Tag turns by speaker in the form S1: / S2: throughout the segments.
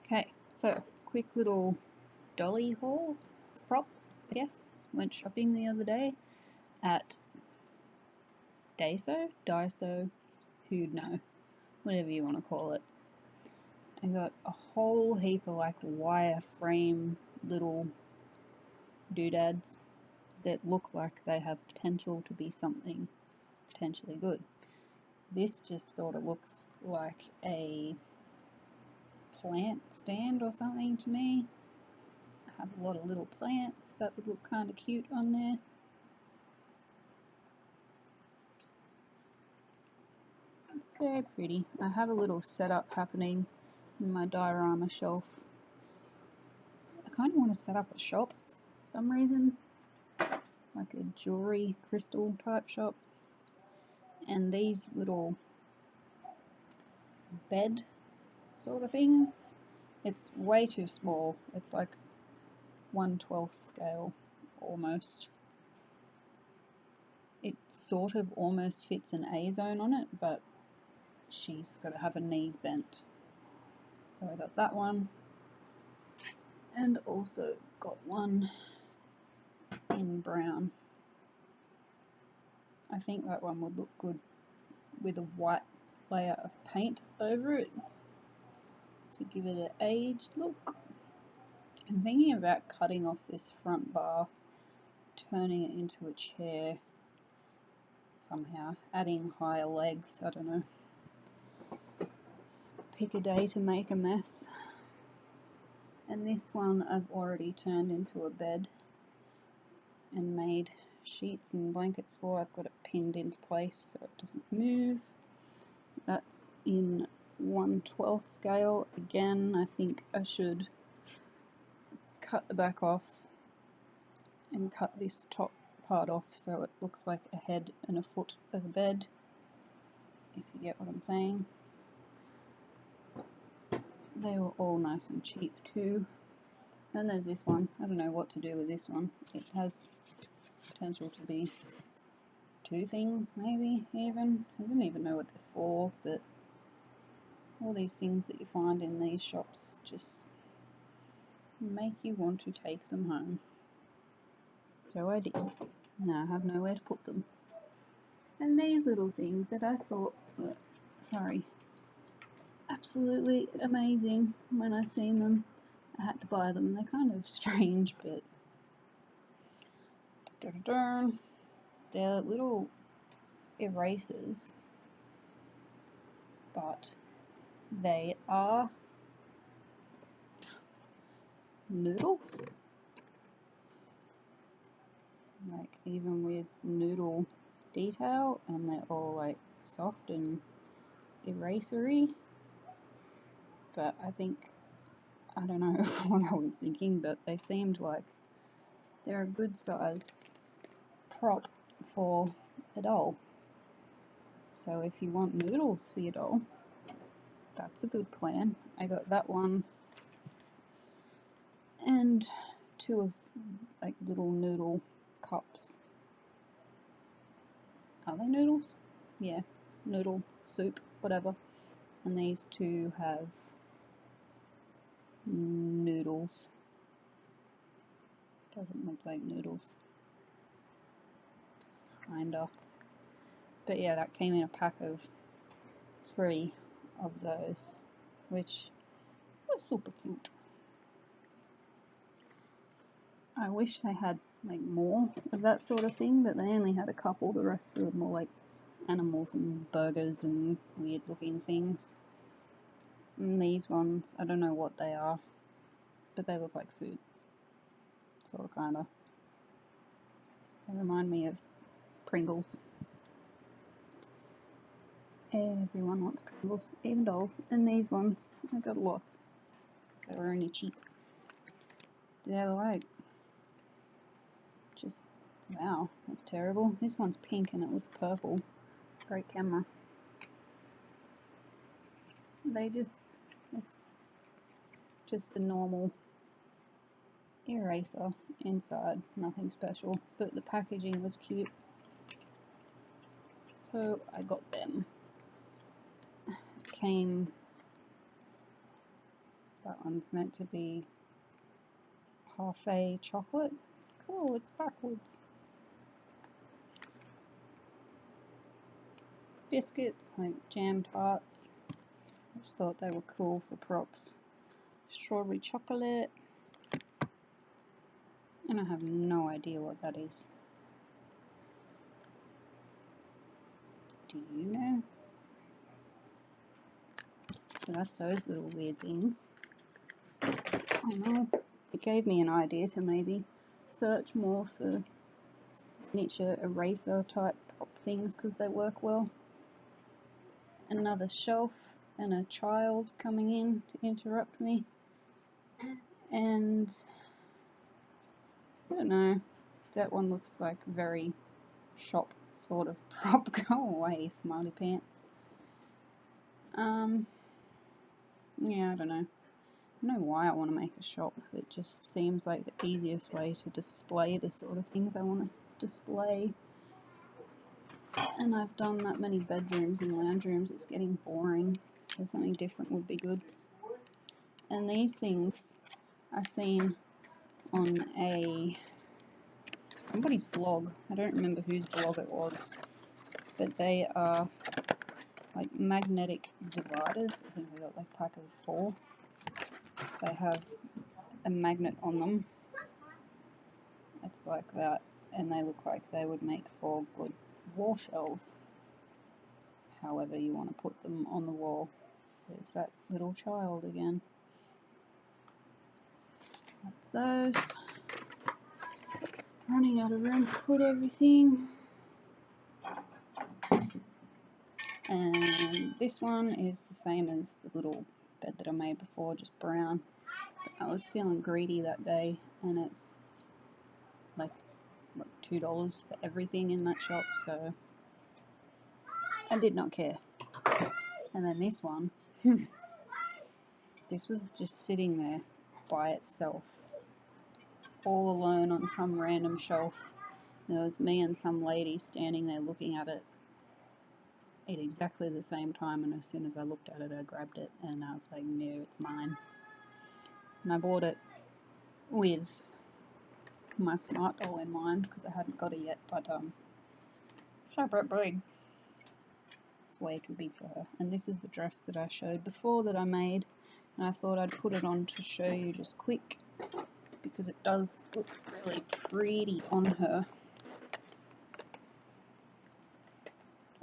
S1: Okay, so quick little dolly haul, props, I guess. Went shopping the other day at daiso, who'd know, whatever you want to call it. I got a whole heap of like wireframe little doodads that look like they have potential to be something potentially good. This just sort of looks like a plant stand or something to me. I have a lot of little plants that would look kind of cute on there. It's very pretty. I have a little setup happening in my diorama shelf. I kind of want to set up a shop for some reason, like a jewelry crystal type shop. And these little bed sort of things, it's way too small. It's like 1/12 scale almost. It sort of almost fits an A zone on it, but she's got to have her knees bent. So I got that one, and also got one in brown. I think that one would look good with a white layer of paint over it to give it an aged look. I'm thinking about cutting off this front bar, turning it into a chair somehow, adding higher legs, I don't know. Pick a day to make a mess. And this one I've already turned into a bed and made sheets and blankets for. I've got it pinned into place so it doesn't move. That's in 1/12 scale. Again, I think I should cut the back off and cut this top part off so it looks like a head and a foot of a bed, if you get what I'm saying. They were all nice and cheap too. And there's this one. I don't know what to do with this one. It has potential to be two things, maybe, even. I don't even know what they're for, but all these things that you find in these shops just make you want to take them home. So I did. Now I have nowhere to put them. And these little things that I thought were, absolutely amazing when I seen them. I had to buy them. They're kind of strange, but they're little erasers, but they are noodles. Like, even with noodle detail, and they're all like soft and erasery. But I don't know what I was thinking, but they seemed like they're a good size prop for a doll. So if you want noodles for your doll, that's a good plan. I got that one and two of like little noodle cups. Are they noodles? Yeah, noodle soup, whatever. And these two have noodles. Doesn't look like noodles. Kinda. But yeah, that came in a pack of 3 of those, which was super cute. I wish they had like more of that sort of thing, but they only had a couple. The rest were more like animals and burgers and weird looking things. And these ones, I don't know what they are, but they look like food. Sort of, kinda. They remind me of Pringles. Everyone wants Pringles, even dolls. And these ones, I got lots. They were only cheap. They're like, just, wow, that's terrible. This one's pink and it looks purple. Great camera. It's just a normal eraser inside, nothing special, but the packaging was cute, so I got them. That one's meant to be parfait chocolate. Cool, it's backwards. Biscuits, like jam tarts. I just thought they were cool for props. Strawberry chocolate. And I have no idea what that is. Do you know? So that's those little weird things. I don't know. It gave me an idea to maybe search more for miniature eraser type prop things because they work well. Another shelf and a child coming in to interrupt me. And I don't know, that one looks like very shop sort of prop. Go away, smarty pants. Yeah, I don't know. I don't know why I want to make a shop. It just seems like the easiest way to display the sort of things I want to display. And I've done that many bedrooms and lounge rooms, it's getting boring. So something different would be good. And these things I seen on somebody's blog. I don't remember whose blog it was, but they are like magnetic dividers. I think I got like a pack of 4. They have a magnet on them. It's like that, and they look like they would make 4 good wall shelves. However you want to put them on the wall. There's that little child again. That's those. Running out of room to put everything. And this one is the same as the little bed that I made before, just brown. But I was feeling greedy that day, and it's like $2 for everything in that shop, so I did not care. And then this one, this was just sitting there by itself, all alone on some random shelf. There was me and some lady standing there looking at it at exactly the same time, and as soon as I looked at it I grabbed it and I was like, no, it's mine. And I bought it with my smart doll in mind because I hadn't got it yet, but separate big. It's way too big for her. And this is the dress that I showed before that I made, and I thought I'd put it on to show you just quick because it does look really pretty on her.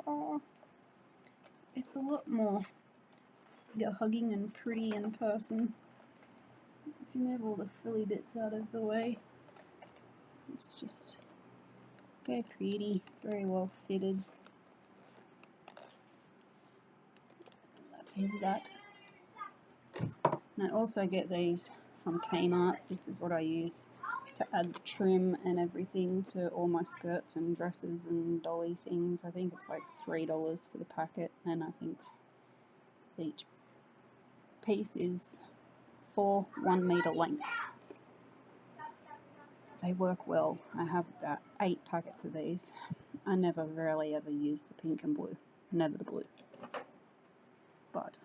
S1: Oh, it's a lot more hugging and pretty in person. If you move all the frilly bits out of the way, it's just very pretty, very well fitted. That is that. And I also get these from Kmart. This is what I use to add the trim and everything to all my skirts and dresses and dolly things. I think it's like $3 for the packet, and I think each piece is for 1 meter length. They work well. I have about 8 packets of these. I never rarely ever use the pink and blue. Never the blue. But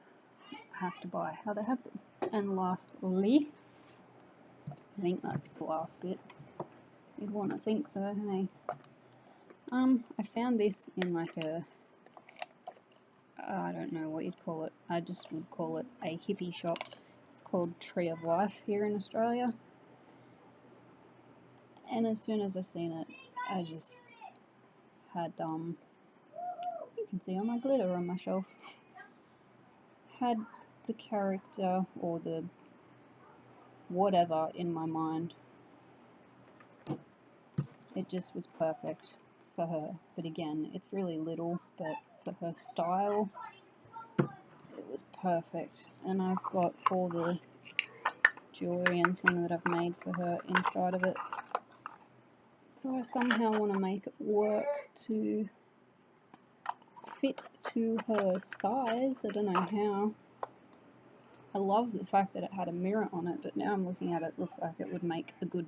S1: I have to buy how they have them. And lastly, I think that's the last bit. You'd want to think so, hey? I found this in like a, I don't know what you'd call it. I just would call it a hippie shop. It's called Tree of Life here in Australia. And as soon as I seen it, I just had, you can see all my glitter on my shelf. Had the character or the whatever in my mind. It just was perfect for her. But again, it's really little, but for her style, it was perfect. And I've got all the jewellery and thing that I've made for her inside of it. So I somehow want to make it work to fit to her size. I don't know how. I love the fact that it had a mirror on it, but now I'm looking at it, it looks like it would make a good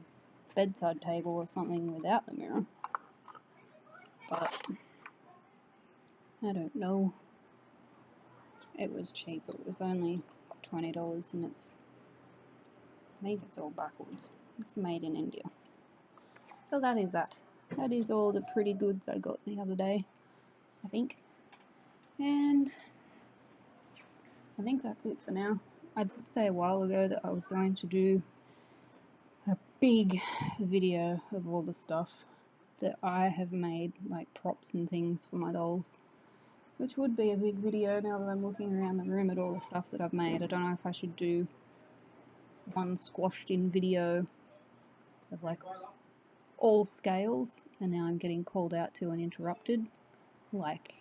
S1: bedside table or something without the mirror. But I don't know. It was cheap. It was only $20 and it's I think it's all backwards. It's made in India. So that is that. That is all the pretty goods I got the other day, I think. And I think that's it for now. I did say a while ago that I was going to do a big video of all the stuff that I have made, like props and things for my dolls, which would be a big video now that I'm looking around the room at all the stuff that I've made. I don't know if I should do one squashed in video of like all scales, and now I'm getting called out to and interrupted, like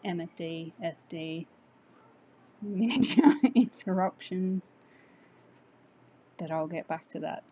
S1: MSD, SD, miniature interruptions, but I'll get back to that